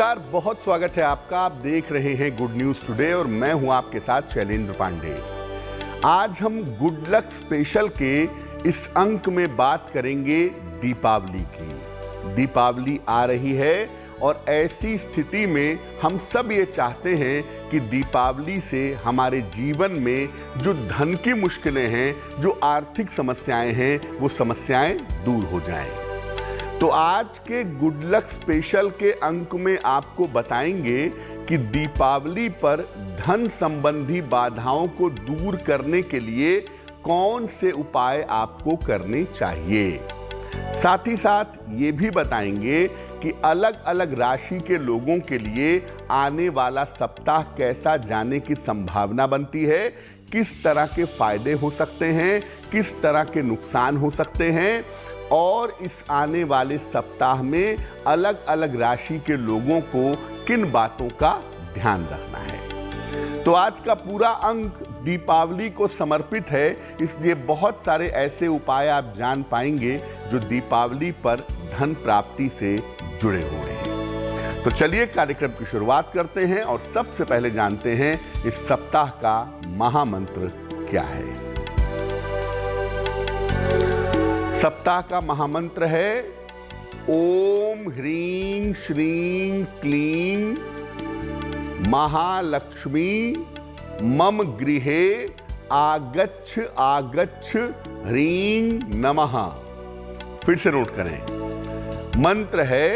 नमस्कार, बहुत स्वागत है आपका। आप देख रहे हैं गुड न्यूज टुडे और मैं हूं आपके साथ शैलेंद्र पांडे। आज हम गुड लक स्पेशल के इस अंक में बात करेंगे दीपावली की। दीपावली आ रही है और ऐसी स्थिति में हम सब ये चाहते हैं कि दीपावली से हमारे जीवन में जो धन की मुश्किलें हैं, जो आर्थिक समस्याएं हैं, वो समस्याएं दूर हो जाएं। तो आज के गुड लक स्पेशल के अंक में आपको बताएंगे कि दीपावली पर धन संबंधी बाधाओं को दूर करने के लिए कौन से उपाय आपको करने चाहिए। साथ ही साथ ये भी बताएंगे कि अलग अलग राशि के लोगों के लिए आने वाला सप्ताह कैसा जाने की संभावना बनती है, किस तरह के फायदे हो सकते हैं, किस तरह के नुकसान हो सकते हैं और इस आने वाले सप्ताह में अलग अलग राशि के लोगों को किन बातों का ध्यान रखना है। तो आज का पूरा अंक दीपावली को समर्पित है, इसलिए बहुत सारे ऐसे उपाय आप जान पाएंगे जो दीपावली पर धन प्राप्ति से जुड़े हुए हैं। तो चलिए कार्यक्रम की शुरुआत करते हैं और सबसे पहले जानते हैं इस सप्ताह का महामंत्र क्या है। सप्ताह का महामंत्र है ओम ह्रीं श्रीं क्लीं महालक्ष्मी मम गृहे आगच्छ आगच्छ ह्रीं नमः। फिर से नोट करें, मंत्र है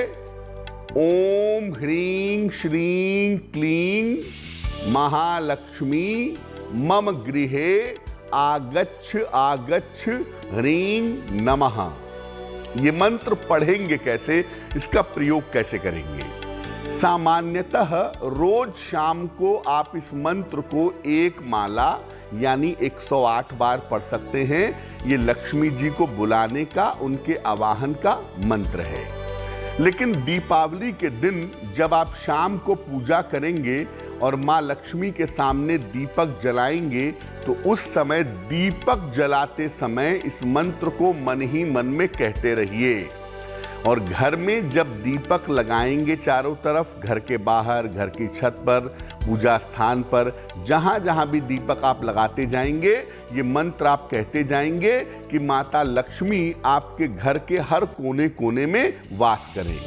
ओम ह्रीं श्रीं क्लीं महालक्ष्मी मम गृहे आगच्छ आगच्छ ह्रीं नमः। ये मंत्र पढ़ेंगे कैसे, इसका प्रयोग कैसे करेंगे। सामान्यतः रोज शाम को आप इस मंत्र को एक माला यानी 108 बार पढ़ सकते हैं। ये लक्ष्मी जी को बुलाने का, उनके आवाहन का मंत्र है। लेकिन दीपावली के दिन जब आप शाम को पूजा करेंगे और माँ लक्ष्मी के सामने दीपक जलाएंगे तो उस समय दीपक जलाते समय इस मंत्र को मन ही मन में कहते रहिए। और घर में जब दीपक लगाएंगे चारों तरफ, घर के बाहर, घर की छत पर, पूजा स्थान पर, जहां जहां भी दीपक आप लगाते जाएंगे, ये मंत्र आप कहते जाएंगे कि माता लक्ष्मी आपके घर के हर कोने कोने में वास करें।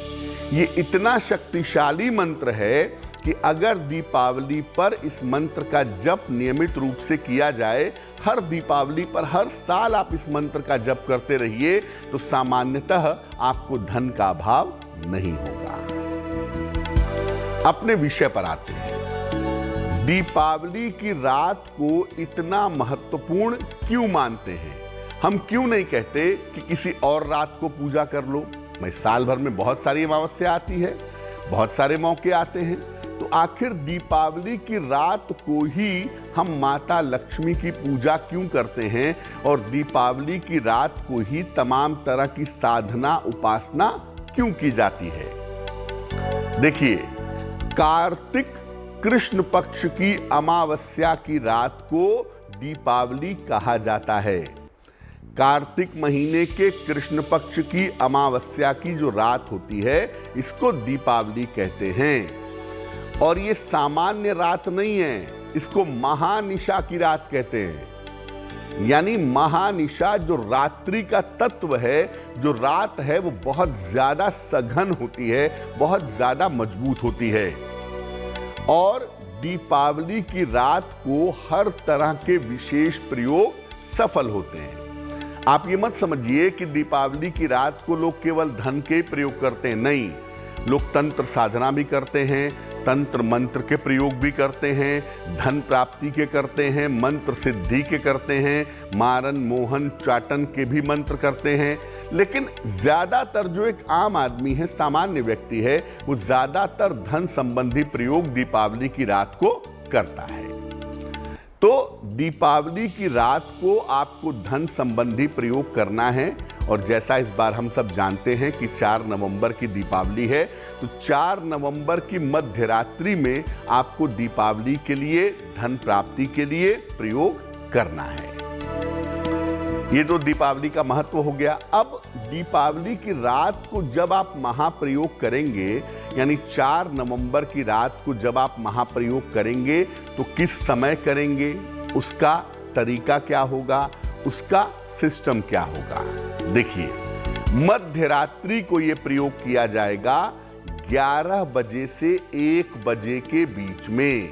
ये इतना शक्तिशाली मंत्र है कि अगर दीपावली पर इस मंत्र का जप नियमित रूप से किया जाए, हर दीपावली पर हर साल आप इस मंत्र का जप करते रहिए, तो सामान्यतः आपको धन का अभाव नहीं होगा। अपने विषय पर आते हैं। दीपावली की रात को इतना महत्वपूर्ण क्यों मानते हैं? हम क्यों नहीं कहते कि किसी और रात को पूजा कर लो? मैं साल भर में बहुत सारी अमावस्या आती है, बहुत सारे मौके आते हैं, तो आखिर दीपावली की रात को ही हम माता लक्ष्मी की पूजा क्यों करते हैं और दीपावली की रात को ही तमाम तरह की साधना उपासना क्यों की जाती है? देखिए, कार्तिक कृष्ण पक्ष की अमावस्या की रात को दीपावली कहा जाता है। कार्तिक महीने के कृष्ण पक्ष की अमावस्या की जो रात होती है, इसको दीपावली कहते हैं। और ये सामान्य रात नहीं है, इसको महानिशा की रात कहते हैं। यानी महानिशा जो रात्रि का तत्व है, जो रात है, वो बहुत ज्यादा सघन होती है, बहुत ज्यादा मजबूत होती है। और दीपावली की रात को हर तरह के विशेष प्रयोग सफल होते हैं। आप ये मत समझिए कि दीपावली की रात को लोग केवल धन के प्रयोग करते हैं, नहीं। लोग तंत्र साधना भी करते हैं, तंत्र मंत्र के प्रयोग भी करते हैं, धन प्राप्ति के करते हैं, मंत्र सिद्धि के करते हैं, मारन मोहन चाटन के भी मंत्र करते हैं। लेकिन ज्यादातर जो एक आम आदमी है, सामान्य व्यक्ति है, वो ज्यादातर धन संबंधी प्रयोग दीपावली की रात को करता है। तो दीपावली की रात को आपको धन संबंधी प्रयोग करना है। और जैसा इस बार हम सब जानते हैं कि 4 नवंबर की दीपावली है, तो 4 नवंबर की मध्य रात्रि में आपको दीपावली के लिए, धन प्राप्ति के लिए प्रयोग करना है। ये तो दीपावली का महत्व हो गया। अब दीपावली की रात को जब आप महाप्रयोग करेंगे, यानी 4 नवंबर की रात को जब आप महाप्रयोग करेंगे तो किस समय करेंगे, उसका तरीका क्या होगा, उसका सिस्टम क्या होगा। देखिए, मध्य रात्रि को यह प्रयोग किया जाएगा 11 बजे से 1 बजे के बीच में।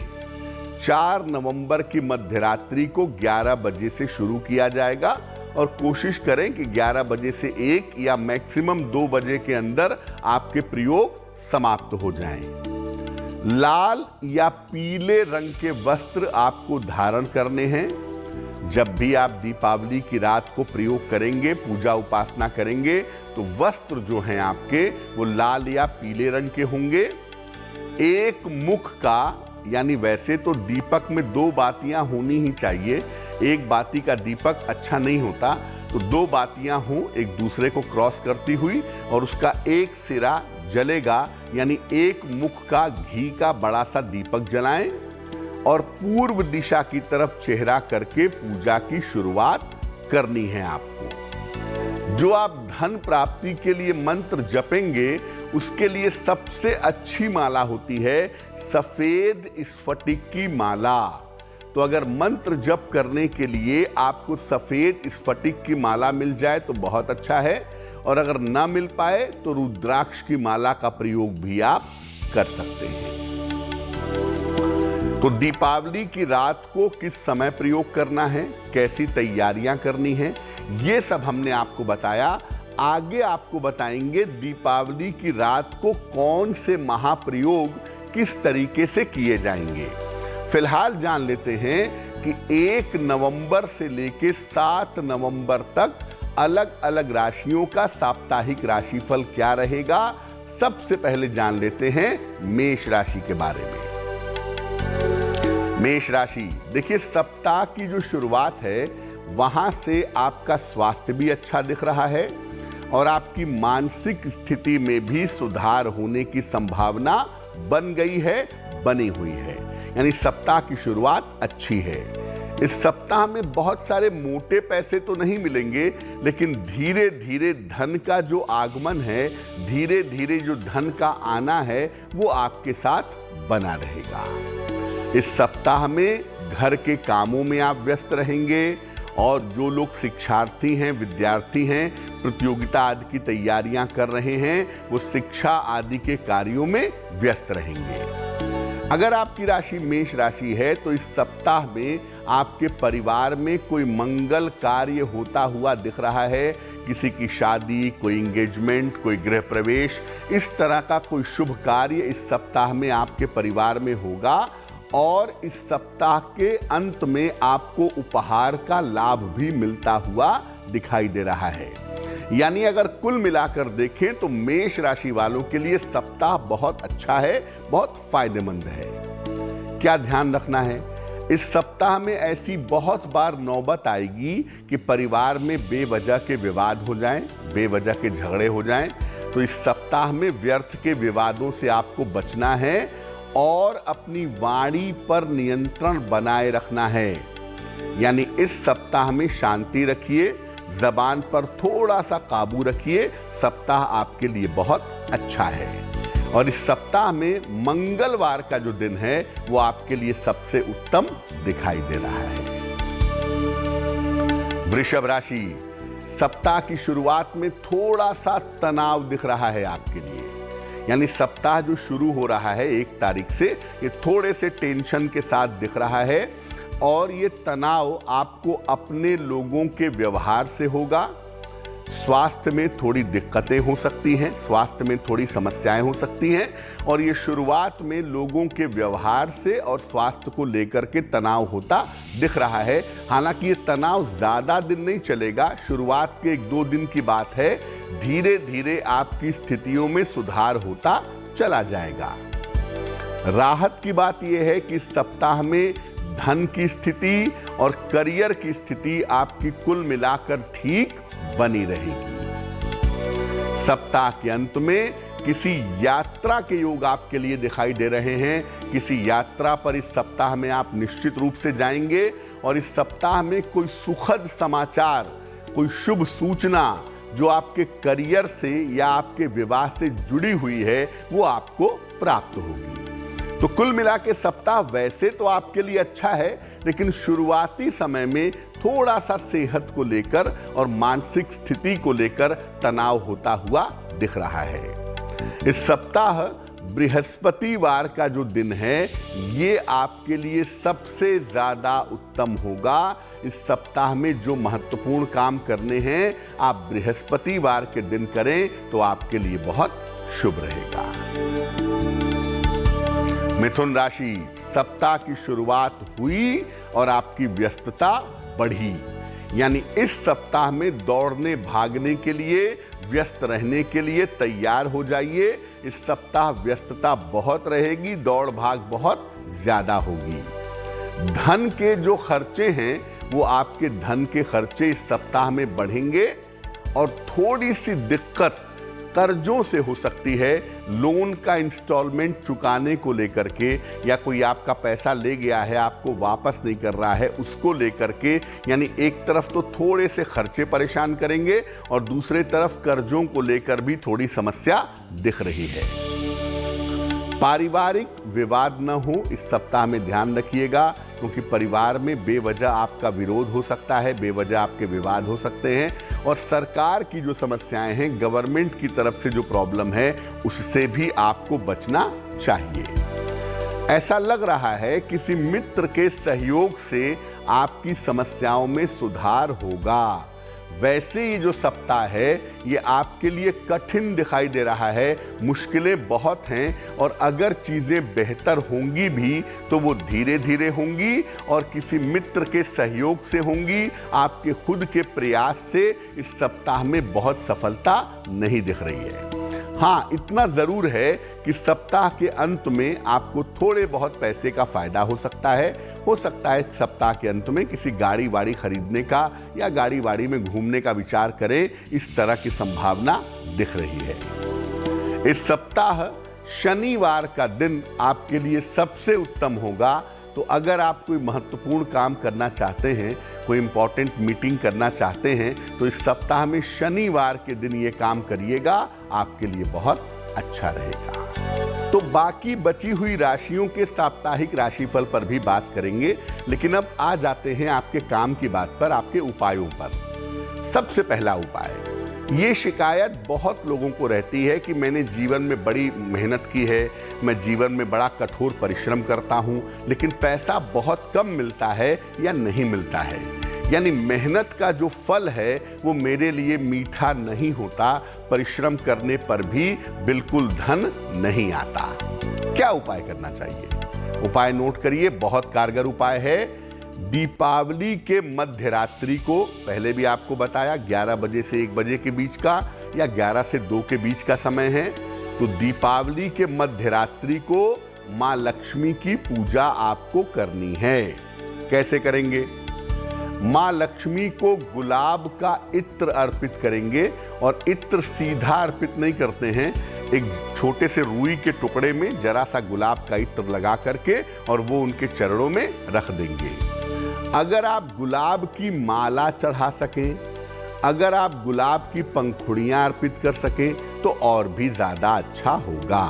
4 नवंबर की मध्य रात्रि को 11 बजे से शुरू किया जाएगा और कोशिश करें कि 11 बजे से 1 या मैक्सिमम 2 बजे के अंदर आपके प्रयोग समाप्त हो जाएं। लाल या पीले रंग के वस्त्र आपको धारण करने हैं। जब भी आप दीपावली की रात को प्रयोग करेंगे, पूजा उपासना करेंगे, तो वस्त्र जो हैं आपके वो लाल या पीले रंग के होंगे। एक मुख का, यानी वैसे तो दीपक में 2 बातियां होनी ही चाहिए, एक बाती का दीपक अच्छा नहीं होता, तो 2 बातियां हों एक दूसरे को क्रॉस करती हुई और उसका एक सिरा जलेगा, यानी एक मुख का घी का बड़ा सा दीपक जलाएं और पूर्व दिशा की तरफ चेहरा करके पूजा की शुरुआत करनी है आपको। जो आप धन प्राप्ति के लिए मंत्र जपेंगे, उसके लिए सबसे अच्छी माला होती है सफेद स्फटिक की माला। तो अगर मंत्र जप करने के लिए आपको सफेद स्फटिक की माला मिल जाए तो बहुत अच्छा है, और अगर ना मिल पाए तो रुद्राक्ष की माला का प्रयोग भी आप कर सकते हैं। तो दीपावली की रात को किस समय प्रयोग करना है, कैसी तैयारियां करनी है, ये सब हमने आपको बताया। आगे आपको बताएंगे दीपावली की रात को कौन से महाप्रयोग किस तरीके से किए जाएंगे। फिलहाल जान लेते हैं कि 1 नवंबर से लेकर 7 नवंबर तक अलग अलग राशियों का साप्ताहिक राशिफल क्या रहेगा। सबसे पहले जान लेते हैं मेष राशि के बारे में। मेष राशि, देखिए, सप्ताह की जो शुरुआत है वहां से आपका स्वास्थ्य भी अच्छा दिख रहा है और आपकी मानसिक स्थिति में भी सुधार होने की संभावना बन गई है, बनी हुई है, यानी सप्ताह की शुरुआत अच्छी है। इस सप्ताह में बहुत सारे मोटे पैसे तो नहीं मिलेंगे, लेकिन धीरे धीरे धन का जो आगमन है, धीरे धीरे जो धन का आना है, वो आपके साथ बना रहेगा। इस सप्ताह में घर के कामों में आप व्यस्त रहेंगे और जो लोग शिक्षार्थी हैं, विद्यार्थी हैं, प्रतियोगिता आदि की तैयारियां कर रहे हैं, वो शिक्षा आदि के कार्यों में व्यस्त रहेंगे। अगर आपकी राशि मेष राशि है तो इस सप्ताह में आपके परिवार में कोई मंगल कार्य होता हुआ दिख रहा है। किसी की शादी, कोई एंगेजमेंट, कोई गृह प्रवेश, इस तरह का कोई शुभ कार्य इस सप्ताह में आपके परिवार में होगा और इस सप्ताह के अंत में आपको उपहार का लाभ भी मिलता हुआ दिखाई दे रहा है। यानी अगर कुल मिलाकर देखें तो मेष राशि वालों के लिए सप्ताह बहुत अच्छा है, बहुत फायदेमंद है। क्या ध्यान रखना है, इस सप्ताह में ऐसी बहुत बार नौबत आएगी कि परिवार में बेवजह के विवाद हो जाएं, बेवजह के झगड़े हो जाएं। तो इस सप्ताह में व्यर्थ के विवादों से आपको बचना है और अपनी वाणी पर नियंत्रण बनाए रखना है। यानी इस सप्ताह में शांति रखिए, जबान पर थोड़ा सा काबू रखिए। सप्ताह आपके लिए बहुत अच्छा है और इस सप्ताह में मंगलवार का जो दिन है वो आपके लिए सबसे उत्तम दिखाई दे रहा है। वृषभ राशि, सप्ताह की शुरुआत में थोड़ा सा तनाव दिख रहा है आपके लिए। यानी सप्ताह जो शुरू हो रहा है 1 तारीख से, ये थोड़े से टेंशन के साथ दिख रहा है और ये तनाव आपको अपने लोगों के व्यवहार से होगा। स्वास्थ्य में थोड़ी दिक्कतें हो सकती हैं, स्वास्थ्य में थोड़ी समस्याएं हो सकती हैं और ये शुरुआत में लोगों के व्यवहार से और स्वास्थ्य को लेकर के तनाव होता दिख रहा है। हालांकि ये तनाव ज़्यादा दिन नहीं चलेगा, शुरुआत के 1-2 दिन की बात है। धीरे धीरे आपकी स्थितियों में सुधार होता चला जाएगा। राहत की बात यह है कि इस सप्ताह में धन की स्थिति और करियर की स्थिति आपकी कुल मिलाकर ठीक बनी रहेगी। सप्ताह के अंत में किसी यात्रा के योग आपके लिए दिखाई दे रहे हैं। किसी यात्रा पर इस सप्ताह में आप निश्चित रूप से जाएंगे और इस सप्ताह में कोई सुखद समाचार, कोई शुभ सूचना जो आपके करियर से या आपके विवाह से जुड़ी हुई है वो आपको प्राप्त होगी। तो कुल मिला के सप्ताह वैसे तो आपके लिए अच्छा है, लेकिन शुरुआती समय में थोड़ा सा सेहत को लेकर और मानसिक स्थिति को लेकर तनाव होता हुआ दिख रहा है। इस सप्ताह बृहस्पतिवार का जो दिन है ये आपके लिए सबसे ज्यादा उत्तम होगा। इस सप्ताह में जो महत्वपूर्ण काम करने हैं आप बृहस्पतिवार के दिन करें तो आपके लिए बहुत शुभ रहेगा। मिथुन राशि, सप्ताह की शुरुआत हुई और आपकी व्यस्तता बढ़ी, यानी इस सप्ताह में दौड़ने भागने के लिए, व्यस्त रहने के लिए तैयार हो जाइए। इस सप्ताह व्यस्तता बहुत रहेगी, दौड़ भाग बहुत ज्यादा होगी। धन के जो खर्चे हैं वो आपके धन के खर्चे इस सप्ताह में बढ़ेंगे और थोड़ी सी दिक्कत कर्जों से हो सकती है। लोन का इंस्टॉलमेंट चुकाने को लेकर के, या कोई आपका पैसा ले गया है आपको वापस नहीं कर रहा है उसको लेकर के, यानी एक तरफ तो थोड़े से खर्चे परेशान करेंगे और दूसरे तरफ कर्जों को लेकर भी थोड़ी समस्या दिख रही है। पारिवारिक विवाद न हो इस सप्ताह में ध्यान रखिएगा, क्योंकि परिवार में बेवजह आपका विरोध हो सकता है, बेवजह आपके विवाद हो सकते हैं और सरकार की जो समस्याएं हैं, गवर्नमेंट की तरफ से जो प्रॉब्लम है उससे भी आपको बचना चाहिए। ऐसा लग रहा है किसी मित्र के सहयोग से आपकी समस्याओं में सुधार होगा। वैसे ये जो सप्ताह है ये आपके लिए कठिन दिखाई दे रहा है, मुश्किलें बहुत हैं और अगर चीज़ें बेहतर होंगी भी तो वो धीरे धीरे होंगी और किसी मित्र के सहयोग से होंगी। आपके खुद के प्रयास से इस सप्ताह में बहुत सफलता नहीं दिख रही है। हाँ, इतना ज़रूर है कि सप्ताह के अंत में आपको थोड़े बहुत पैसे का फायदा हो सकता है। सप्ताह के अंत में किसी गाड़ी वाड़ी खरीदने का या गाड़ी वाड़ी में घूमने का विचार करें, इस तरह की संभावना दिख रही है। इस सप्ताह शनिवार का दिन आपके लिए सबसे उत्तम होगा। तो अगर आप कोई महत्वपूर्ण काम करना चाहते हैं, कोई इंपॉर्टेंट मीटिंग करना चाहते हैं, तो इस सप्ताह में शनिवार के दिन ये काम करिएगा, आपके लिए बहुत अच्छा रहेगा। तो बाकी बची हुई राशियों के साप्ताहिक राशिफल पर भी बात करेंगे, लेकिन अब आ जाते हैं आपके काम की बात पर, आपके उपायों पर। सबसे पहला उपाय, ये शिकायत बहुत लोगों को रहती है कि मैंने जीवन में बड़ी मेहनत की है, मैं जीवन में बड़ा कठोर परिश्रम करता हूँ, लेकिन पैसा बहुत कम मिलता है या नहीं मिलता है, यानी मेहनत का जो फल है वो मेरे लिए मीठा नहीं होता, परिश्रम करने पर भी बिल्कुल धन नहीं आता। क्या उपाय करना चाहिए? उपाय नोट करिए, बहुत कारगर उपाय है। दीपावली के मध्य रात्रि को, पहले भी आपको बताया 11 बजे से 1 बजे के बीच का या 11 से 2 के बीच का समय है, तो दीपावली के मध्य रात्रि को माँ लक्ष्मी की पूजा आपको करनी है। कैसे करेंगे? माँ लक्ष्मी को गुलाब का इत्र अर्पित करेंगे और इत्र सीधा अर्पित नहीं करते हैं, एक छोटे से रुई के टुकड़े में जरा सा गुलाब का इत्र लगा करके और वो उनके चरणों में रख देंगे। अगर आप गुलाब की माला चढ़ा सकें, अगर आप गुलाब की पंखुड़ियां अर्पित कर सकें तो और भी ज्यादा अच्छा होगा।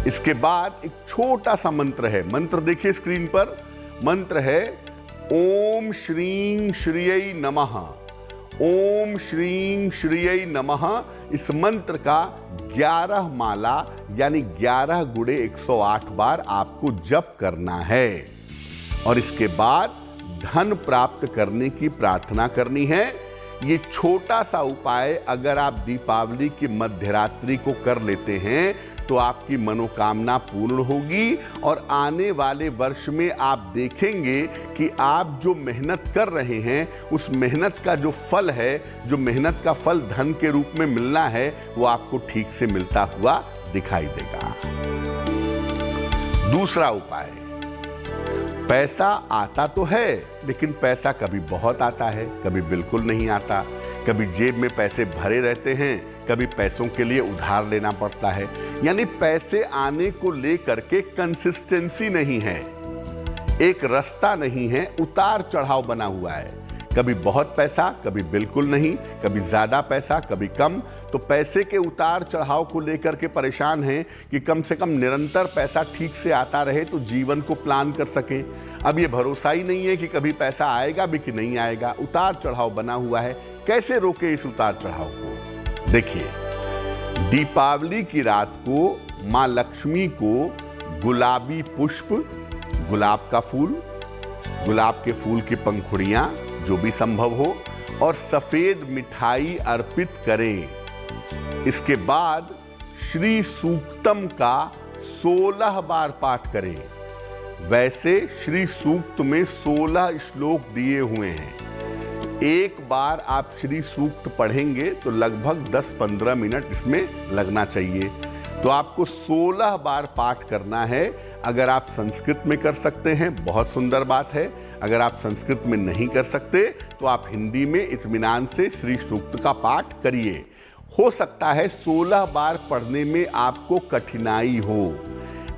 इसके बाद एक छोटा सा मंत्र है, मंत्र देखिए स्क्रीन पर, मंत्र है ओम श्रीं श्रीयै नमः। ओम श्रीं श्रीयै नमः। इस मंत्र का 11 माला यानी 11 गुणे 108 बार आपको जप करना है और इसके बाद धन प्राप्त करने की प्रार्थना करनी है। ये छोटा सा उपाय अगर आप दीपावली की मध्यरात्रि को कर लेते हैं तो आपकी मनोकामना पूर्ण होगी और आने वाले वर्ष में आप देखेंगे कि आप जो मेहनत कर रहे हैं उस मेहनत का जो फल है, जो मेहनत का फल धन के रूप में मिलना है, वो आपको ठीक से मिलता हुआ दिखाई देगा। दूसरा उपाय, पैसा आता तो है लेकिन पैसा कभी बहुत आता है, कभी बिल्कुल नहीं आता, कभी जेब में पैसे भरे रहते हैं, कभी पैसों के लिए उधार लेना पड़ता है, यानी पैसे आने को लेकर के कंसिस्टेंसी नहीं है, एक रास्ता नहीं है, उतार चढ़ाव बना हुआ है। कभी बहुत पैसा, कभी बिल्कुल नहीं, कभी ज़्यादा पैसा, कभी कम। तो पैसे के उतार चढ़ाव को लेकर के परेशान हैं कि कम से कम निरंतर पैसा ठीक से आता रहे तो जीवन को प्लान कर सकें। अब ये भरोसा ही नहीं है कि कभी पैसा आएगा भी कि नहीं आएगा, उतार चढ़ाव बना हुआ है। कैसे रोके इस उतार चढ़ाव को? देखिए, दीपावली की रात को माँ लक्ष्मी को गुलाबी पुष्प, गुलाब का फूल, गुलाब के फूल की पंखुड़ियां जो भी संभव हो और सफेद मिठाई अर्पित करें। इसके बाद श्री सूक्तम का 16 बार पाठ करें। वैसे श्री सूक्त में 16 श्लोक दिए हुए हैं। एक बार आप श्री सूक्त पढ़ेंगे तो लगभग 10-15 मिनट इसमें लगना चाहिए। तो आपको 16 बार पाठ करना है। अगर आप संस्कृत में कर सकते हैं बहुत सुंदर बात है। अगर आप संस्कृत में नहीं कर सकते तो आप हिंदी में इत्मीनान से श्री सूक्त का पाठ करिए। हो सकता है 16 बार पढ़ने में आपको कठिनाई हो।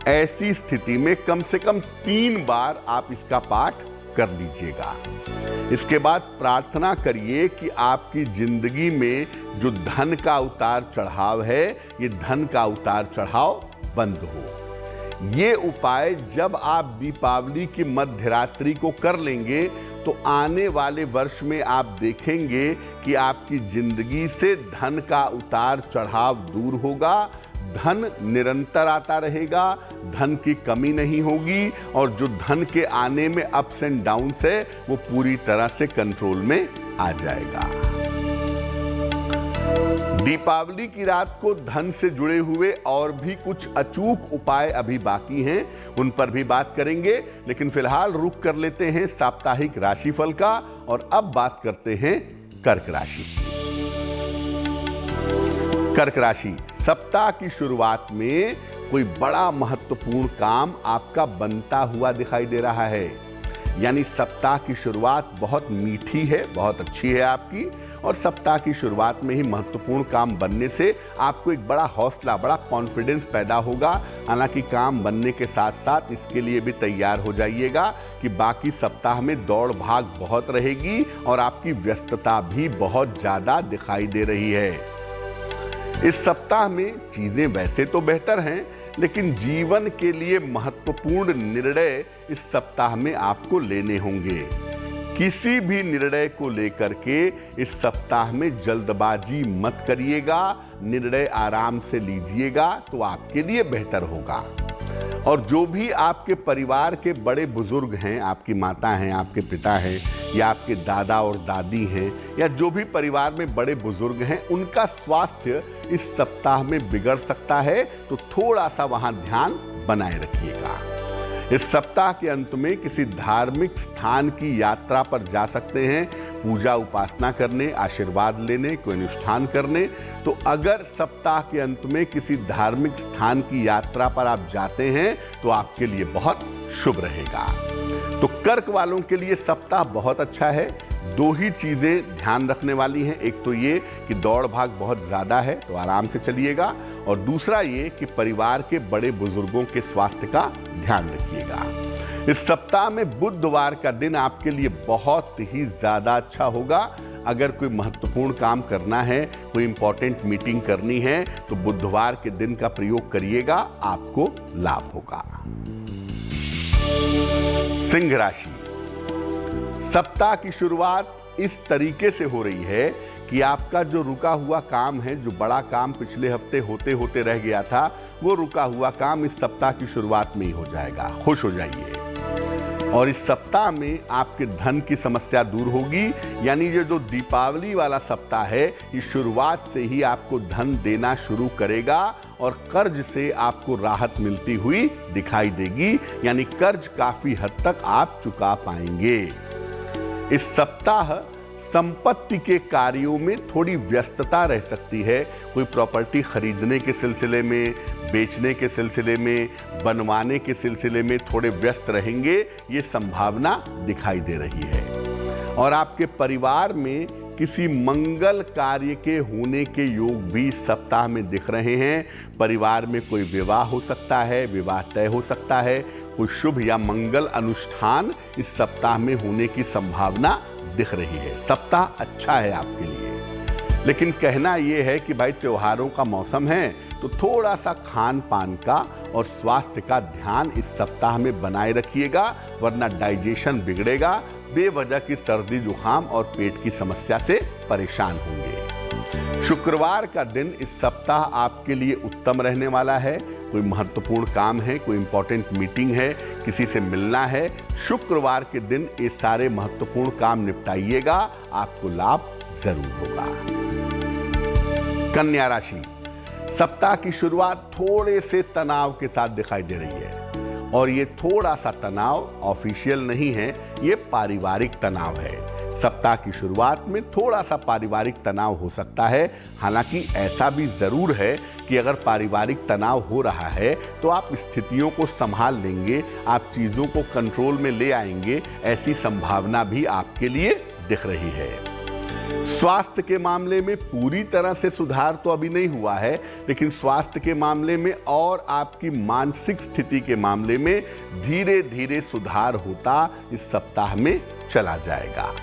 ऐसी स्थिति में कम से कम 3 बार आप इसका पाठ कर लीजिएगा। इसके बाद प्रार्थना करिए कि आपकी जिंदगी में जो धन का उतार चढ़ाव है, ये धन का उतार चढ़ाव बंद हो। ये उपाय जब आप दीपावली की मध्य रात्रि को कर लेंगे तो आने वाले वर्ष में आप देखेंगे कि आपकी जिंदगी से धन का उतार चढ़ाव दूर होगा, धन निरंतर आता रहेगा, धन की कमी नहीं होगी और जो धन के आने में अप्स एंड डाउन्स है वो पूरी तरह से कंट्रोल में आ जाएगा। दीपावली की रात को धन से जुड़े हुए और भी कुछ अचूक उपाय अभी बाकी हैं, उन पर भी बात करेंगे। लेकिन फिलहाल रुक कर लेते हैं साप्ताहिक राशिफल का और अब बात करते हैं कर्क राशि। कर्क राशि, सप्ताह की शुरुआत में कोई बड़ा महत्वपूर्ण काम आपका बनता हुआ दिखाई दे रहा है। यानी सप्ताह की शुरुआत बहुत मीठी है, बहुत अच्छी है आपकी, और सप्ताह की शुरुआत में ही महत्वपूर्ण काम बनने से आपको एक बड़ा हौसला, बड़ा कॉन्फिडेंस पैदा होगा। हालांकि काम बनने के साथ साथ इसके लिए भी तैयार हो जाइएगा कि बाकी सप्ताह में दौड़ भाग बहुत रहेगी और आपकी व्यस्तता भी बहुत ज़्यादा दिखाई दे रही है। इस सप्ताह में चीजें वैसे तो बेहतर हैं, लेकिन जीवन के लिए महत्वपूर्ण निर्णय इस सप्ताह में आपको लेने होंगे। किसी भी निर्णय को लेकर के इस सप्ताह में जल्दबाजी मत करिएगा, निर्णय आराम से लीजिएगा तो आपके लिए बेहतर होगा। और जो भी आपके परिवार के बड़े बुजुर्ग हैं, आपकी माता हैं, आपके पिता हैं या आपके दादा और दादी हैं, या जो भी परिवार में बड़े बुजुर्ग हैं, उनका स्वास्थ्य इस सप्ताह में बिगड़ सकता है, तो थोड़ा सा वहां ध्यान बनाए रखिएगा। इस सप्ताह के अंत में किसी धार्मिक स्थान की यात्रा पर जा सकते हैं, पूजा उपासना करने, आशीर्वाद लेने, कोई अनुष्ठान करने। तो अगर सप्ताह के अंत में किसी धार्मिक स्थान की यात्रा पर आप जाते हैं तो आपके लिए बहुत शुभ रहेगा। तो कर्क वालों के लिए सप्ताह बहुत अच्छा है। 2 ही चीजें ध्यान रखने वाली हैं। एक तो ये कि दौड़ भाग बहुत ज्यादा है तो आराम से चलिएगा, और दूसरा ये कि परिवार के बड़े बुजुर्गों के स्वास्थ्य का ध्यान रखिएगा। इस सप्ताह में बुधवार का दिन आपके लिए बहुत ही ज्यादा अच्छा होगा। अगर कोई महत्वपूर्ण काम करना है, कोई इंपॉर्टेंट मीटिंग करनी है, तो बुधवार के दिन का प्रयोग करिएगा, आपको लाभ होगा। सिंह राशि, सप्ताह की शुरुआत इस तरीके से हो रही है कि आपका जो रुका हुआ काम है, जो बड़ा काम पिछले हफ्ते होते होते रह गया था, वो रुका हुआ काम इस सप्ताह की शुरुआत में ही हो जाएगा। खुश हो जाइए। और इस सप्ताह में आपके धन की समस्या दूर होगी। यानी ये जो दीपावली वाला सप्ताह है, इस शुरुआत से ही आपको धन देना शुरू करेगा और कर्ज से आपको राहत मिलती हुई दिखाई देगी। यानी कर्ज काफी हद तक आप चुका पाएंगे। इस सप्ताह संपत्ति के कार्यों में थोड़ी व्यस्तता रह सकती है। कोई प्रॉपर्टी खरीदने के सिलसिले में, बेचने के सिलसिले में, बनवाने के सिलसिले में थोड़े व्यस्त रहेंगे, ये संभावना दिखाई दे रही है। और आपके परिवार में किसी मंगल कार्य के होने के योग भी सप्ताह में दिख रहे हैं। परिवार में कोई विवाह हो सकता है, विवाह तय हो सकता है, कोई शुभ या मंगल अनुष्ठान इस सप्ताह में होने की संभावना दिख रही है। सप्ताह अच्छा है आपके लिए, लेकिन कहना यह है कि भाई त्योहारों का मौसम है तो थोड़ा सा खान पान का और स्वास्थ्य का ध्यान इस सप्ताह में बनाए रखिएगा, वरना डाइजेशन बिगड़ेगा, बेवजह की सर्दी जुकाम और पेट की समस्या से परेशान होंगे। शुक्रवार का दिन इस सप्ताह आपके लिए उत्तम रहने वाला है। कोई महत्वपूर्ण काम है, कोई इंपॉर्टेंट मीटिंग है, किसी से मिलना है, शुक्रवार के दिन ये सारे महत्वपूर्ण काम निपटाइएगा, आपको लाभ जरूर होगा। कन्या राशि, सप्ताह की शुरुआत थोड़े से तनाव के साथ दिखाई दे रही है, और ये थोड़ा सा तनाव ऑफिशियल नहीं है, ये पारिवारिक तनाव है। सप्ताह की शुरुआत में थोड़ा सा पारिवारिक तनाव हो सकता है। हालांकि ऐसा भी जरूर है कि अगर पारिवारिक तनाव हो रहा है तो आप स्थितियों को संभाल लेंगे, आप चीजों को कंट्रोल में ले आएंगे, ऐसी संभावना भी आपके लिए दिख रही है। स्वास्थ्य के मामले में पूरी तरह से सुधार तो अभी नहीं हुआ है, लेकिन स्वास्थ्य के मामले में और आपकी मानसिक स्थिति के मामले में धीरे धीरे सुधार होता इस सप्ताह में चला जाएगा।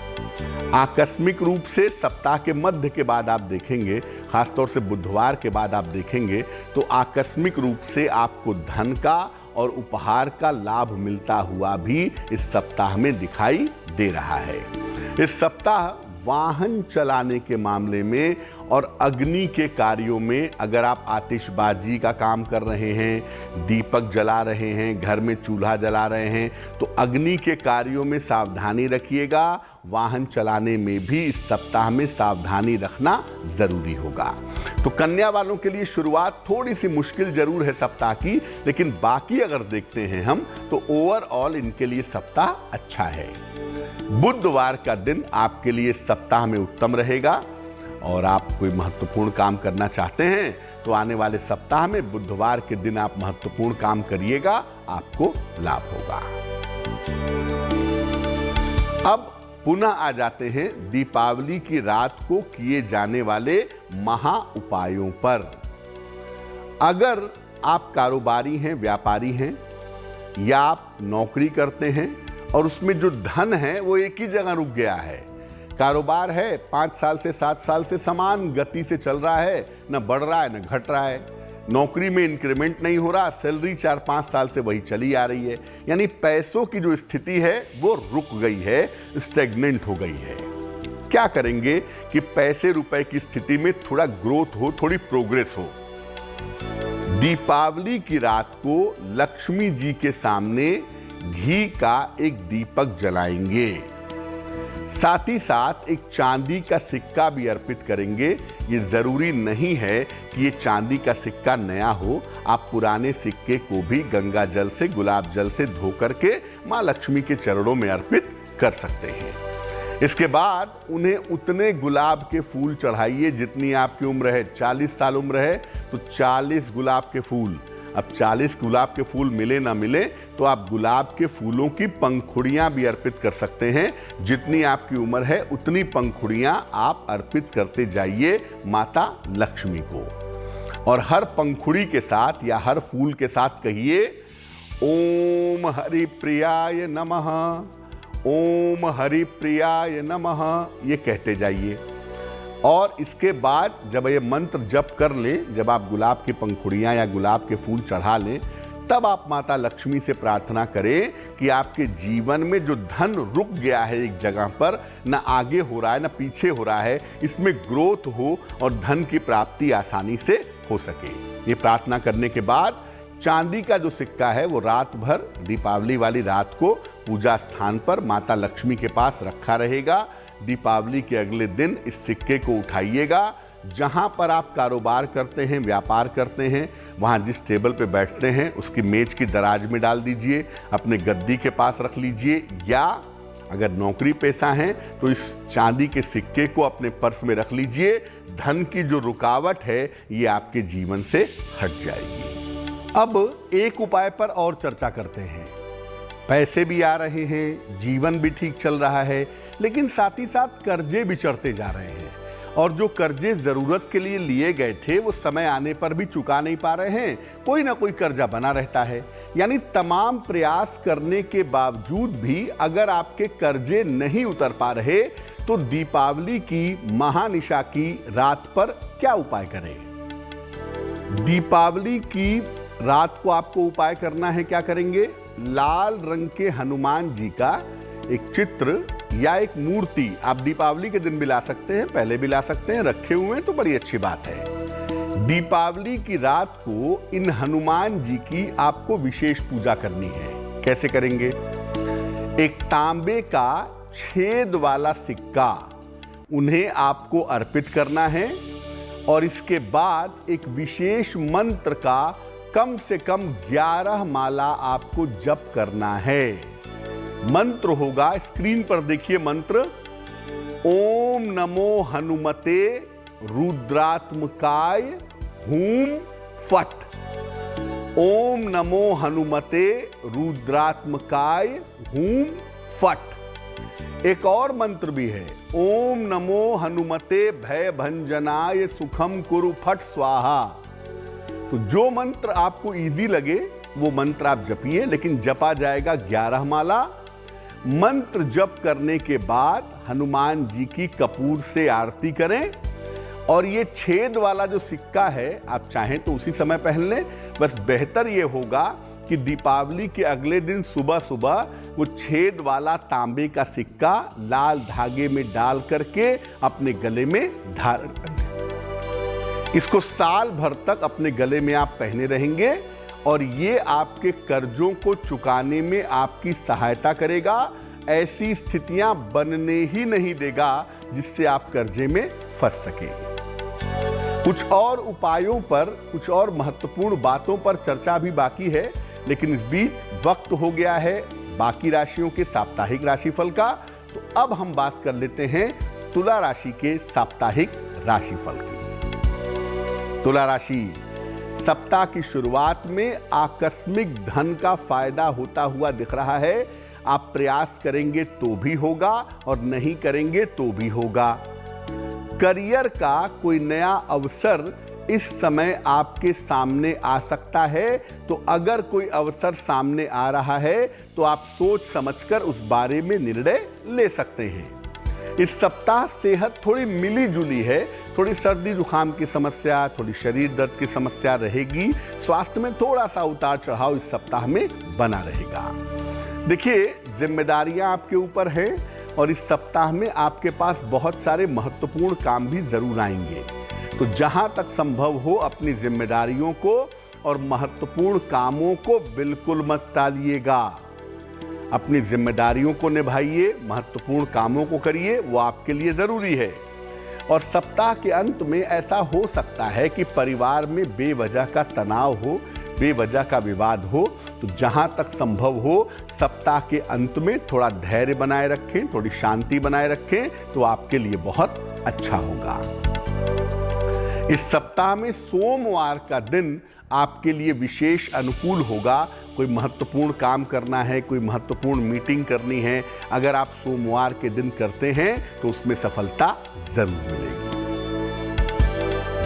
आकस्मिक रूप से सप्ताह के मध्य के बाद आप देखेंगे, खासतौर से बुधवार के बाद आप देखेंगे तो आकस्मिक रूप से आपको धन का और उपहार का लाभ मिलता हुआ भी इस सप्ताह में दिखाई दे रहा है। इस सप्ताह वाहन चलाने के मामले में और अग्नि के कार्यों में, अगर आप आतिशबाजी का काम कर रहे हैं, दीपक जला रहे हैं, घर में चूल्हा जला रहे हैं, तो अग्नि के कार्यों में सावधानी रखिएगा। वाहन चलाने में भी इस सप्ताह में सावधानी रखना जरूरी होगा। तो कन्या वालों के लिए शुरुआत थोड़ी सी मुश्किल जरूर है सप्ताह की, लेकिन बाकी अगर देखते हैं हम तो ओवरऑल इनके लिए सप्ताह अच्छा है। बुधवार का दिन आपके लिए सप्ताह में उत्तम रहेगा, और आप कोई महत्वपूर्ण काम करना चाहते हैं तो आने वाले सप्ताह में बुधवार के दिन आप महत्वपूर्ण काम करिएगा, आपको लाभ होगा। अब पुनः आ जाते हैं दीपावली की रात को किए जाने वाले महा उपायों पर। अगर आप कारोबारी हैं, व्यापारी हैं, या आप नौकरी करते हैं और उसमें जो धन है वो एक ही जगह रुक गया है, कारोबार है 5 साल से 7 साल से समान गति से चल रहा है, न बढ़ रहा है न घट रहा है, नौकरी में इंक्रीमेंट नहीं हो रहा, सैलरी 4-5 साल से वही चली आ रही है, यानी पैसों की जो स्थिति है वो रुक गई है, स्टैग्नेंट हो गई है। क्या करेंगे कि पैसे रुपए की स्थिति में थोड़ा ग्रोथ हो, थोड़ी प्रोग्रेस हो? दीपावली की रात को लक्ष्मी जी के सामने घी का एक दीपक जलाएंगे, साथ ही साथ एक चांदी का सिक्का भी अर्पित करेंगे। ये जरूरी नहीं है कि ये चांदी का सिक्का नया हो, आप पुराने सिक्के को भी गंगा जल से, गुलाब जल से धो करके माँ लक्ष्मी के चरणों में अर्पित कर सकते हैं। इसके बाद उन्हें उतने गुलाब के फूल चढ़ाइए जितनी आपकी उम्र है। 40 साल उम्र है तो 40 गुलाब के फूल। अब 40 गुलाब के फूल मिले ना मिले तो आप गुलाब के फूलों की पंखुड़ियां भी अर्पित कर सकते हैं। जितनी आपकी उम्र है उतनी पंखुड़ियां आप अर्पित करते जाइए माता लक्ष्मी को, और हर पंखुड़ी के साथ या हर फूल के साथ कहिए ओम हरि प्रियाय नमः, ओम हरि प्रियाय नमः, ये कहते जाइए। और इसके बाद जब ये मंत्र जप कर लें, जब आप गुलाब की पंखुड़ियाँ या गुलाब के फूल चढ़ा लें, तब आप माता लक्ष्मी से प्रार्थना करें कि आपके जीवन में जो धन रुक गया है एक जगह पर, न आगे हो रहा है न पीछे हो रहा है, इसमें ग्रोथ हो और धन की प्राप्ति आसानी से हो सके। ये प्रार्थना करने के बाद चांदी का जो सिक्का है वो रात भर दीपावली वाली रात को पूजा स्थान पर माता लक्ष्मी के पास रखा रहेगा। दीपावली के अगले दिन इस सिक्के को उठाइएगा, जहां पर आप कारोबार करते हैं, व्यापार करते हैं, वहां जिस टेबल पे बैठते हैं उसकी मेज की दराज में डाल दीजिए, अपने गद्दी के पास रख लीजिए, या अगर नौकरी पेशा है तो इस चांदी के सिक्के को अपने पर्स में रख लीजिए। धन की जो रुकावट है ये आपके जीवन से हट जाएगी। अब एक उपाय पर और चर्चा करते हैं। पैसे भी आ रहे हैं, जीवन भी ठीक चल रहा है, लेकिन साथ ही साथ कर्जे भी चढ़ते जा रहे हैं, और जो कर्जे जरूरत के लिए लिए गए थे वो समय आने पर भी चुका नहीं पा रहे हैं, कोई ना कोई कर्जा बना रहता है। यानी तमाम प्रयास करने के बावजूद भी अगर आपके कर्जे नहीं उतर पा रहे तो दीपावली की महानिशा की रात पर क्या उपाय करें? दीपावली की रात को आपको उपाय करना है। क्या करेंगे? लाल रंग के हनुमान जी का एक चित्र या एक मूर्ति आप दीपावली के दिन भी ला सकते हैं, पहले भी ला सकते हैं, रखे हुए हैं तो बड़ी अच्छी बात है। दीपावली की रात को इन हनुमान जी की आपको विशेष पूजा करनी है। कैसे करेंगे? एक तांबे का छेद वाला सिक्का उन्हें आपको अर्पित करना है और इसके बाद एक विशेष मंत्र का कम से कम 11 माला आपको जप करना है। मंत्र होगा, स्क्रीन पर देखिए मंत्र, ओम नमो हनुमते रुद्रात्मकाय हूम फट। ओम नमो हनुमते रुद्रात्मकाय हूम फट। एक और मंत्र भी है, ओम नमो हनुमते भय भंजनाय सुखम कुरु फट स्वाहा। तो जो मंत्र आपको इजी लगे वो मंत्र आप जपिए, लेकिन जपा जाएगा 11 माला। मंत्र जप करने के बाद हनुमान जी की कपूर से आरती करें और ये छेद वाला जो सिक्का है आप चाहें तो उसी समय पहन लें। बस बेहतर ये होगा कि दीपावली के अगले दिन सुबह सुबह वो छेद वाला तांबे का सिक्का लाल धागे में डाल करके अपने गले में धारण कर लें। इसको साल भर तक अपने गले में आप पहने रहेंगे और ये आपके कर्जों को चुकाने में आपकी सहायता करेगा। ऐसी स्थितियां बनने ही नहीं देगा जिससे आप कर्जे में फंस सके। कुछ और उपायों पर, कुछ और महत्वपूर्ण बातों पर चर्चा भी बाकी है, लेकिन इस बीच वक्त हो गया है बाकी राशियों के साप्ताहिक राशिफल का। तो अब हम बात कर लेते हैं तुला राशि के साप्ताहिक राशिफल की। तुला राशि, सप्ताह की शुरुआत में आकस्मिक धन का फायदा होता हुआ दिख रहा है। आप प्रयास करेंगे तो भी होगा और नहीं करेंगे तो भी होगा। करियर का कोई नया अवसर इस समय आपके सामने आ सकता है, तो अगर कोई अवसर सामने आ रहा है तो आप सोच समझकर उस बारे में निर्णय ले सकते हैं। इस सप्ताह सेहत थोड़ी मिली जुली है, थोड़ी सर्दी जुकाम की समस्या, थोड़ी शरीर दर्द की समस्या रहेगी। स्वास्थ्य में थोड़ा सा उतार चढ़ाव इस सप्ताह में बना रहेगा। देखिए, जिम्मेदारियां आपके ऊपर हैं और इस सप्ताह में आपके पास बहुत सारे महत्वपूर्ण काम भी जरूर आएंगे। तो जहां तक संभव हो अपनी जिम्मेदारियों को और महत्वपूर्ण कामों को बिल्कुल मत टालिएगा। अपनी जिम्मेदारियों को निभाइए, महत्वपूर्ण कामों को करिए, वो आपके लिए जरूरी है। और सप्ताह के अंत में ऐसा हो सकता है कि परिवार में बेवजह का तनाव हो, बेवजह का विवाद हो, तो जहां तक संभव हो सप्ताह के अंत में थोड़ा धैर्य बनाए रखें, थोड़ी शांति बनाए रखें, तो आपके लिए बहुत अच्छा होगा। इस सप्ताह में सोमवार का दिन आपके लिए विशेष अनुकूल होगा। कोई महत्वपूर्ण काम करना है, कोई महत्वपूर्ण मीटिंग करनी है, अगर आप सोमवार के दिन करते हैं तो उसमें सफलता जरूर मिलेगी।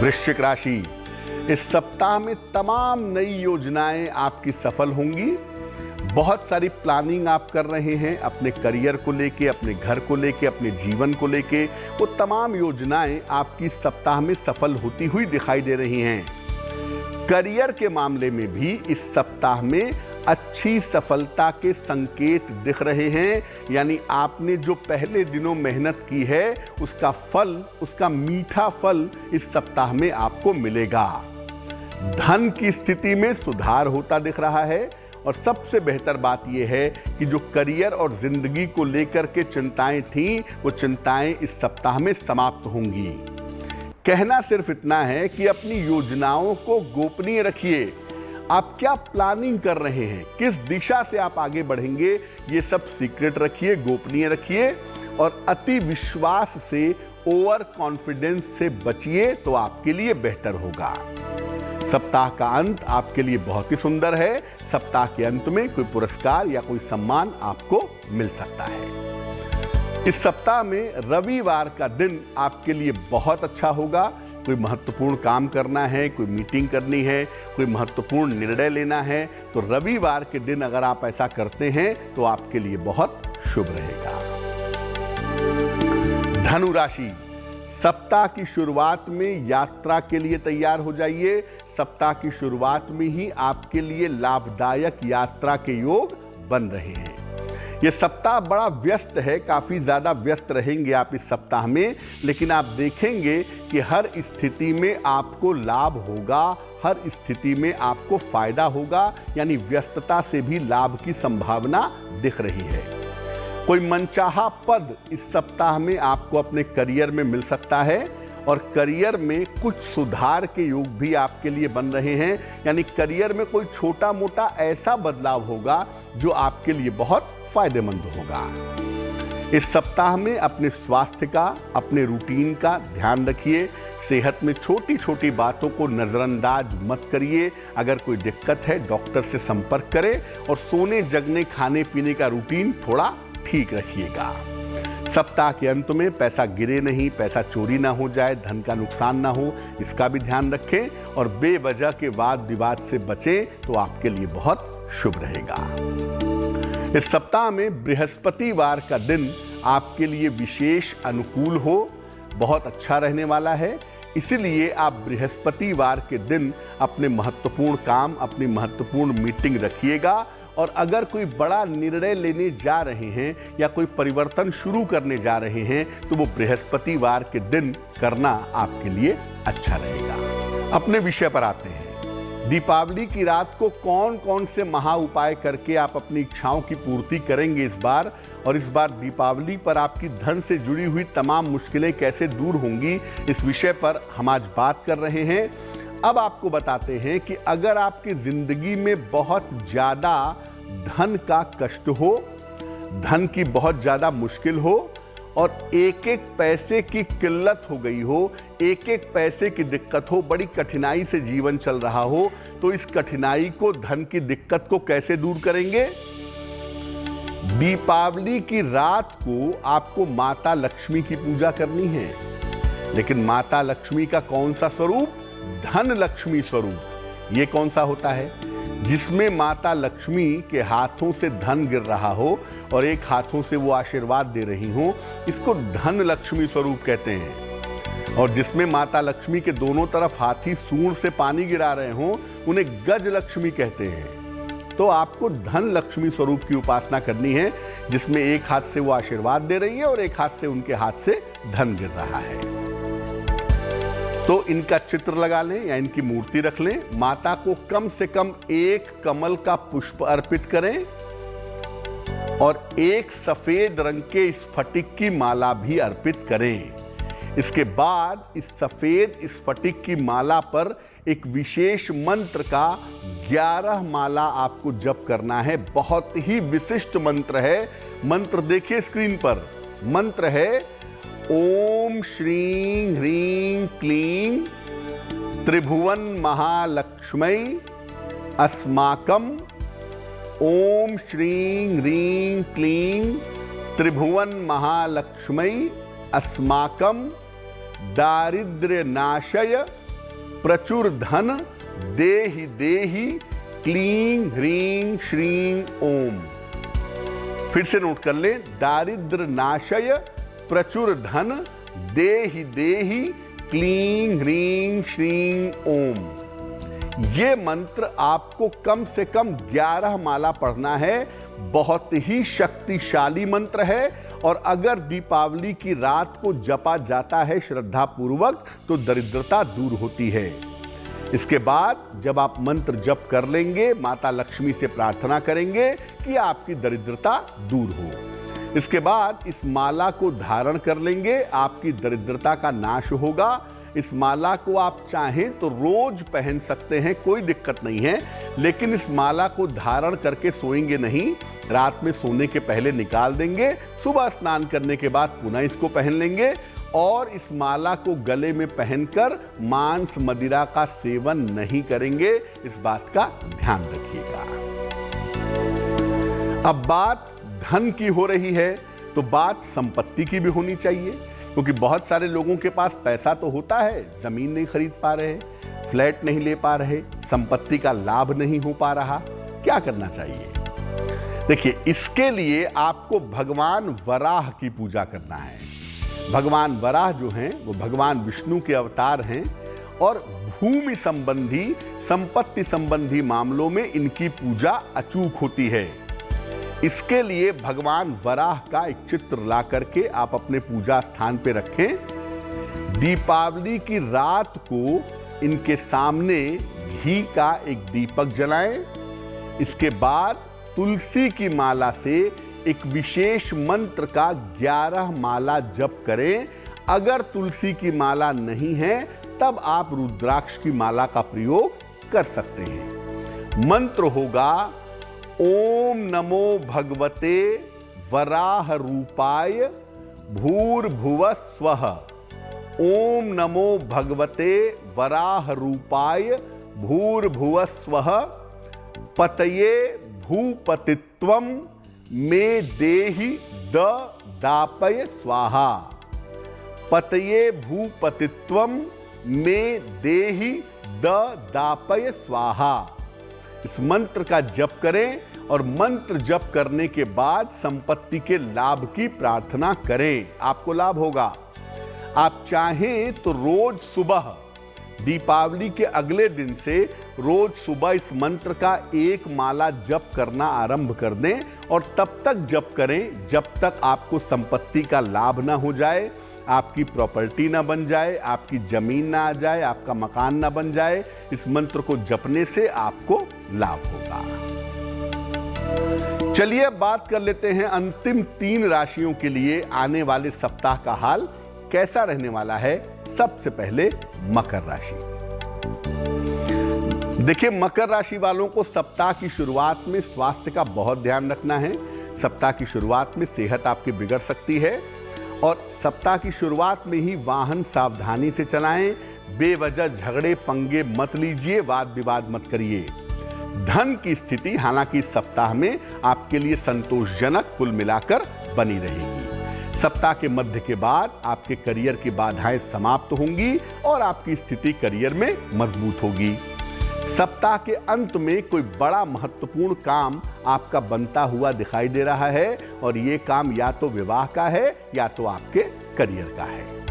वृश्चिक राशि, इस सप्ताह में तमाम नई योजनाएं आपकी सफल होंगी। बहुत सारी प्लानिंग आप कर रहे हैं अपने करियर को लेके, अपने घर को लेके, अपने जीवन को लेके। वो तमाम योजनाएं आपकी सप्ताह में सफल होती हुई दिखाई दे रही हैं। करियर के मामले में भी इस सप्ताह में अच्छी सफलता के संकेत दिख रहे हैं। यानी आपने जो पहले दिनों मेहनत की है उसका फल, उसका मीठा फल इस सप्ताह में आपको मिलेगा। धन की स्थिति में सुधार होता दिख रहा है और सबसे बेहतर बात यह है कि जो करियर और जिंदगी को लेकर के चिंताएं थीं, वो चिंताएं इस सप्ताह में समाप्त होंगी। कहना सिर्फ इतना है कि अपनी योजनाओं को गोपनीय रखिए। आप क्या प्लानिंग कर रहे हैं, किस दिशा से आप आगे बढ़ेंगे, ये सब सीक्रेट रखिए, गोपनीय रखिए और अति विश्वास से, ओवर कॉन्फिडेंस से बचिए, तो आपके लिए बेहतर होगा। सप्ताह का अंत आपके लिए बहुत ही सुंदर है। सप्ताह के अंत में कोई पुरस्कार या कोई सम्मान आपको मिल सकता है। इस सप्ताह में रविवार का दिन आपके लिए बहुत अच्छा होगा। कोई महत्वपूर्ण काम करना है, कोई मीटिंग करनी है, कोई महत्वपूर्ण निर्णय लेना है, तो रविवार के दिन अगर आप ऐसा करते हैं तो आपके लिए बहुत शुभ रहेगा। धनु राशि, सप्ताह की शुरुआत में यात्रा के लिए तैयार हो जाइए। सप्ताह की शुरुआत में ही आपके लिए लाभदायक यात्रा के योग बन रहे हैं। ये सप्ताह बड़ा व्यस्त है, काफ़ी ज़्यादा व्यस्त रहेंगे आप इस सप्ताह में, लेकिन आप देखेंगे कि हर स्थिति में आपको लाभ होगा, हर स्थिति में आपको फायदा होगा, यानी व्यस्तता से भी लाभ की संभावना दिख रही है। कोई मनचाहा पद इस सप्ताह में आपको अपने करियर में मिल सकता है और करियर में कुछ सुधार के योग भी आपके लिए बन रहे हैं, यानी करियर में कोई छोटा मोटा ऐसा बदलाव होगा जो आपके लिए बहुत फायदेमंद होगा। इस सप्ताह में अपने स्वास्थ्य का, अपने रूटीन का ध्यान रखिए। सेहत में छोटी छोटी बातों को नज़रअंदाज मत करिए। अगर कोई दिक्कत है डॉक्टर से संपर्क करें और सोने जगने खाने पीने का रूटीन थोड़ा ठीक रखिएगा। सप्ताह के अंत में पैसा गिरे नहीं, पैसा चोरी ना हो जाए, धन का नुकसान ना हो, इसका भी ध्यान रखें और बेवजह के वाद विवाद से बचें तो आपके लिए बहुत शुभ रहेगा। इस सप्ताह में बृहस्पतिवार का दिन आपके लिए विशेष अनुकूल हो, बहुत अच्छा रहने वाला है। इसीलिए आप बृहस्पतिवार के दिन अपने महत्वपूर्ण काम, अपनी महत्वपूर्ण मीटिंग रखिएगा और अगर कोई बड़ा निर्णय लेने जा रहे हैं या कोई परिवर्तन शुरू करने जा रहे हैं तो वो बृहस्पतिवार के दिन करना आपके लिए अच्छा रहेगा। अपने विषय पर आते हैं। दीपावली की रात को कौन कौन से महा उपाय करके आप अपनी इच्छाओं की पूर्ति करेंगे इस बार, और इस बार दीपावली पर आपकी धन से जुड़ी हुई तमाम मुश्किलें कैसे दूर होंगी, इस विषय पर हम आज बात कर रहे हैं। अब आपको बताते हैं कि अगर आपकी जिंदगी में बहुत ज़्यादा धन का कष्ट हो, धन की बहुत ज़्यादा मुश्किल हो और एक एक पैसे की किल्लत हो गई हो, एक एक पैसे की दिक्कत हो, बड़ी कठिनाई से जीवन चल रहा हो, तो इस कठिनाई को, धन की दिक्कत को कैसे दूर करेंगे? दीपावली की रात को आपको माता लक्ष्मी की पूजा करनी है। लेकिन माता लक्ष्मी का कौन सा स्वरूप? धन लक्ष्मी स्वरूप। ये कौन सा होता है? जिसमें माता लक्ष्मी के हाथों से धन गिर रहा हो और एक हाथों से वो आशीर्वाद दे रही हो, इसको धन लक्ष्मी स्वरूप कहते हैं। और जिसमें माता लक्ष्मी के दोनों तरफ हाथी सूंड से पानी गिरा रहे हों, उन्हें गज लक्ष्मी कहते हैं। तो आपको धन लक्ष्मी स्वरूप की उपासना करनी है, जिसमें एक हाथ से वो आशीर्वाद दे रही है और एक हाथ से उनके हाथ से धन गिर रहा है। तो इनका चित्र लगा लें या इनकी मूर्ति रख लें। माता को कम से कम एक कमल का पुष्प अर्पित करें और एक सफेद रंग के स्फटिक की माला भी अर्पित करें। इसके बाद इस सफेद स्फटिक की माला पर एक विशेष मंत्र का 11 माला आपको जप करना है। बहुत ही विशिष्ट मंत्र है। मंत्र देखिए स्क्रीन पर। मंत्र है ओम श्रीं ह्रीं क्लीं त्रिभुवन महालक्ष्मै अस्माकं। ओम श्रीं ह्रीं क्लीं त्रिभुवन महालक्ष्मै अस्माकं दारिद्र्य नाशय प्रचुर धन देहि देहि क्लीं ह्रीं श्रीं ओम। फिर से नोट कर लें। दारिद्र्य नाशय प्रचुर धन देहि देहि क्लीं ह्रीं श्रीं ओम। ये मंत्र आपको कम से कम 11 माला पढ़ना है। बहुत ही शक्तिशाली मंत्र है और अगर दीपावली की रात को जपा जाता है श्रद्धा पूर्वक तो दरिद्रता दूर होती है। इसके बाद जब आप मंत्र जप कर लेंगे, माता लक्ष्मी से प्रार्थना करेंगे कि आपकी दरिद्रता दूर हो। इसके बाद इस माला को धारण कर लेंगे, आपकी दरिद्रता का नाश होगा। इस माला को आप चाहें तो रोज पहन सकते हैं, कोई दिक्कत नहीं है, लेकिन इस माला को धारण करके सोएंगे नहीं, रात में सोने के पहले निकाल देंगे। सुबह स्नान करने के बाद पुनः इसको पहन लेंगे और इस माला को गले में पहनकर मांस मदिरा का सेवन नहीं करेंगे। इस बात का ध्यान रखिएगा। अब बात धन की हो रही है तो बात संपत्ति की भी होनी चाहिए, क्योंकि बहुत सारे लोगों के पास पैसा तो होता है, जमीन नहीं खरीद पा रहे, फ्लैट नहीं ले पा रहे, संपत्ति का लाभ नहीं हो पा रहा। क्या करना चाहिए? देखिए, इसके लिए आपको भगवान वराह की पूजा करना है। भगवान वराह जो हैं वो भगवान विष्णु के अवतार हैं और भूमि संबंधी, संपत्ति संबंधी मामलों में इनकी पूजा अचूक होती है। इसके लिए भगवान वराह का एक चित्र ला करके आप अपने पूजा स्थान पे रखें। दीपावली की रात को इनके सामने घी का एक दीपक जलाएं। इसके बाद तुलसी की माला से एक विशेष मंत्र का 11 माला जप करें। अगर तुलसी की माला नहीं है तब आप रुद्राक्ष की माला का प्रयोग कर सकते हैं। मंत्र होगा ओम नमो भगवते वराह रूपाय भूर्भुवः स्वः। ओम नमो भगवते वराह रूपाय भूर्भुवः स्वः। पतये भूपतित्वम मे देहि द दापय स्वाहा। पतये भूपतित्वम मे देहि द दापय स्वाहा। इस मंत्र का जप करें और मंत्र जप करने के बाद संपत्ति के लाभ की प्रार्थना करें, आपको लाभ होगा। आप चाहें तो रोज सुबह, दीपावली के अगले दिन से रोज सुबह इस मंत्र का एक माला जप करना आरंभ कर दें और तब तक जप करें जब तक आपको संपत्ति का लाभ ना हो जाए, आपकी प्रॉपर्टी ना बन जाए, आपकी जमीन ना आ जाए, आपका मकान ना बन जाए। इस मंत्र को जपने से आपको लाभ होगा। चलिए अब बात कर लेते हैं अंतिम 3 राशियों के लिए आने वाले सप्ताह का हाल कैसा रहने वाला है। सबसे पहले मकर राशि। देखिए, मकर राशि वालों को सप्ताह की शुरुआत में स्वास्थ्य का बहुत ध्यान रखना है। सप्ताह की शुरुआत में सेहत आपकी बिगड़ सकती है और सप्ताह की शुरुआत में ही वाहन सावधानी से चलाएं। बेवजह झगड़े पंगे मत लीजिए, वाद विवाद मत करिए। धन की स्थिति हालांकि इस सप्ताह में आपके लिए संतोषजनक कुल मिलाकर बनी रहेगी। सप्ताह के मध्य के बाद आपके करियर की बाधाएं समाप्त होंगी और आपकी स्थिति करियर में मजबूत होगी। सप्ताह के अंत में कोई बड़ा महत्वपूर्ण काम आपका बनता हुआ दिखाई दे रहा है और ये काम या तो विवाह का है या तो आपके करियर का है।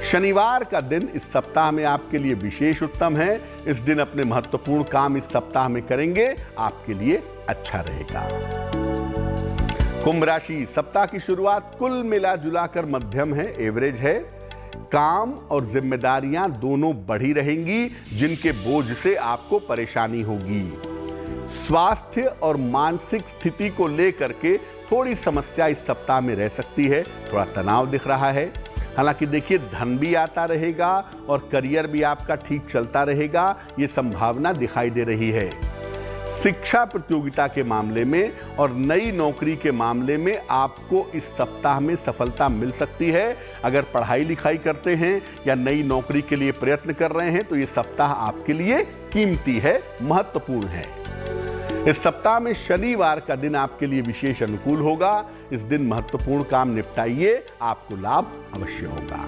शनिवार का दिन इस सप्ताह में आपके लिए विशेष उत्तम है। इस दिन अपने महत्वपूर्ण काम इस सप्ताह में करेंगे, आपके लिए अच्छा रहेगा। कुंभ राशि, सप्ताह की शुरुआत कुल मिला जुला कर मध्यम है, एवरेज है। काम और जिम्मेदारियां दोनों बढ़ी रहेंगी, जिनके बोझ से आपको परेशानी होगी। स्वास्थ्य और मानसिक स्थिति को लेकर के थोड़ी समस्या इस सप्ताह में रह सकती है, थोड़ा तनाव दिख रहा है। हालांकि देखिए, धन भी आता रहेगा और करियर भी आपका ठीक चलता रहेगा, ये संभावना दिखाई दे रही है। शिक्षा प्रतियोगिता के मामले में और नई नौकरी के मामले में आपको इस सप्ताह में सफलता मिल सकती है। अगर पढ़ाई लिखाई करते हैं या नई नौकरी के लिए प्रयत्न कर रहे हैं तो ये सप्ताह आपके लिए कीमती है, महत्वपूर्ण है। इस सप्ताह में शनिवार का दिन आपके लिए विशेष अनुकूल होगा। इस दिन महत्वपूर्ण काम निपटाइए, आपको लाभ अवश्य होगा।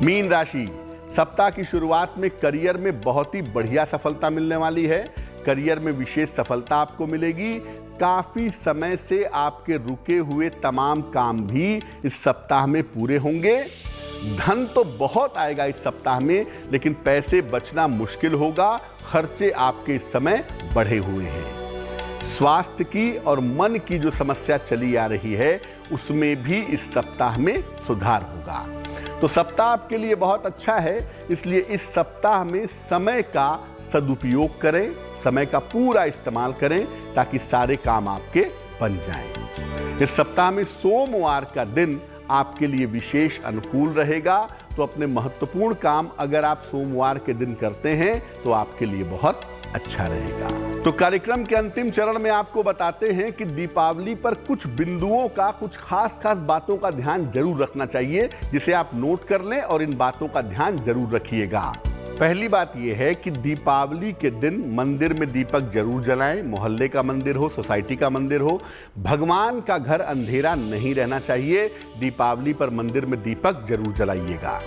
मीन राशि, सप्ताह की शुरुआत में करियर में बहुत ही बढ़िया सफलता मिलने वाली है। करियर में विशेष सफलता आपको मिलेगी। काफी समय से आपके रुके हुए तमाम काम भी इस सप्ताह में पूरे होंगे। धन तो बहुत आएगा इस सप्ताह में, लेकिन पैसे बचना मुश्किल होगा। खर्चे आपके इस समय बढ़े हुए हैं। स्वास्थ्य की और मन की जो समस्या चली आ रही है उसमें भी इस सप्ताह में सुधार होगा। तो सप्ताह आपके लिए बहुत अच्छा है, इसलिए इस सप्ताह में समय का सदुपयोग करें, समय का पूरा इस्तेमाल करें ताकि सारे काम आपके बन जाएं। इस सप्ताह में सोमवार का दिन आपके लिए विशेष अनुकूल रहेगा, तो अपने महत्वपूर्ण काम अगर आप सोमवार के दिन करते हैं तो आपके लिए बहुत अच्छा रहेगा। तो कार्यक्रम के अंतिम चरण में आपको बताते हैं कि दीपावली पर कुछ बिंदुओं का, कुछ खास बातों का ध्यान जरूर रखना चाहिए, जिसे आप नोट कर लें और इन बातों का ध्यान जरूर रखिएगा। पहली बात यह है कि दीपावली के दिन मंदिर में दीपक जरूर जलाएं। मोहल्ले का मंदिर हो, सोसाइटी का मंदिर हो, भगवान का घर अंधेरा नहीं रहना चाहिए। दीपावली पर मंदिर में दीपक जरूर जलाइएगा।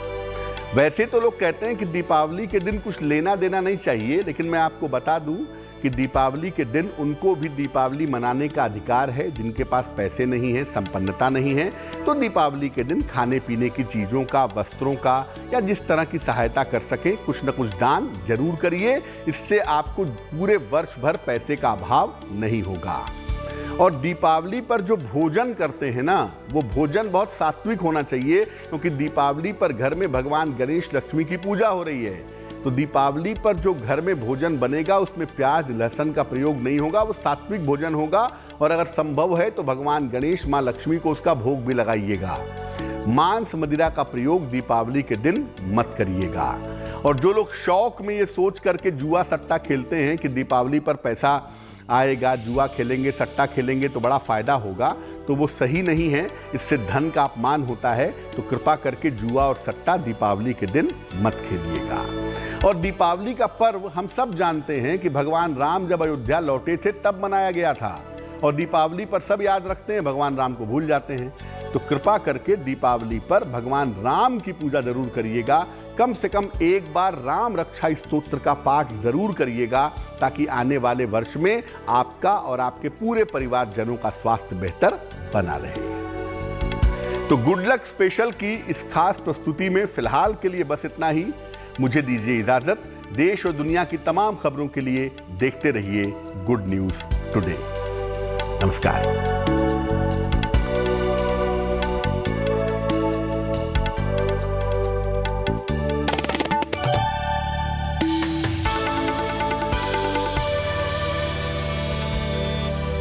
वैसे तो लोग कहते हैं कि दीपावली के दिन कुछ लेना देना नहीं चाहिए, लेकिन मैं आपको बता दूं कि दीपावली के दिन उनको भी दीपावली मनाने का अधिकार है जिनके पास पैसे नहीं है, संपन्नता नहीं है। तो दीपावली के दिन खाने पीने की चीज़ों का, वस्त्रों का या जिस तरह की सहायता कर सकें कुछ न कुछ दान जरूर करिए। इससे आपको पूरे वर्ष भर पैसे का अभाव नहीं होगा। और दीपावली पर जो भोजन करते हैं ना, वो भोजन बहुत सात्विक होना चाहिए, क्योंकि दीपावली पर घर में भगवान गणेश लक्ष्मी की पूजा हो रही है। तो दीपावली पर जो घर में भोजन बनेगा उसमें प्याज लहसुन का प्रयोग नहीं होगा, वो सात्विक भोजन होगा। और अगर संभव है तो भगवान गणेश, माँ लक्ष्मी को उसका भोग भी लगाइएगा। मांस मदिरा का प्रयोग दीपावली के दिन मत करिएगा। और जो लोग शौक में ये सोच करके जुआ सट्टा खेलते हैं कि दीपावली पर पैसा आएगा, जुआ खेलेंगे, सट्टा खेलेंगे तो बड़ा फायदा होगा, तो वो सही नहीं है। इससे धन का अपमान होता है। तो कृपा करके जुआ और सट्टा दीपावली के दिन मत खेलिएगा। और दीपावली का पर्व हम सब जानते हैं कि भगवान राम जब अयोध्या लौटे थे तब मनाया गया था। और दीपावली पर सब याद रखते हैं, भगवान राम को भूल जाते हैं। तो कृपा करके दीपावली पर भगवान राम की पूजा जरूर करिएगा। कम से कम एक बार राम रक्षा स्तोत्र का पाठ जरूर करिएगा, ताकि आने वाले वर्ष में आपका और आपके पूरे परिवारजनों का स्वास्थ्य बेहतर बना रहे। तो गुड लक स्पेशल की इस खास प्रस्तुति में फिलहाल के लिए बस इतना ही। मुझे दीजिए इजाजत। देश और दुनिया की तमाम खबरों के लिए देखते रहिए गुड न्यूज टुडे। नमस्कार।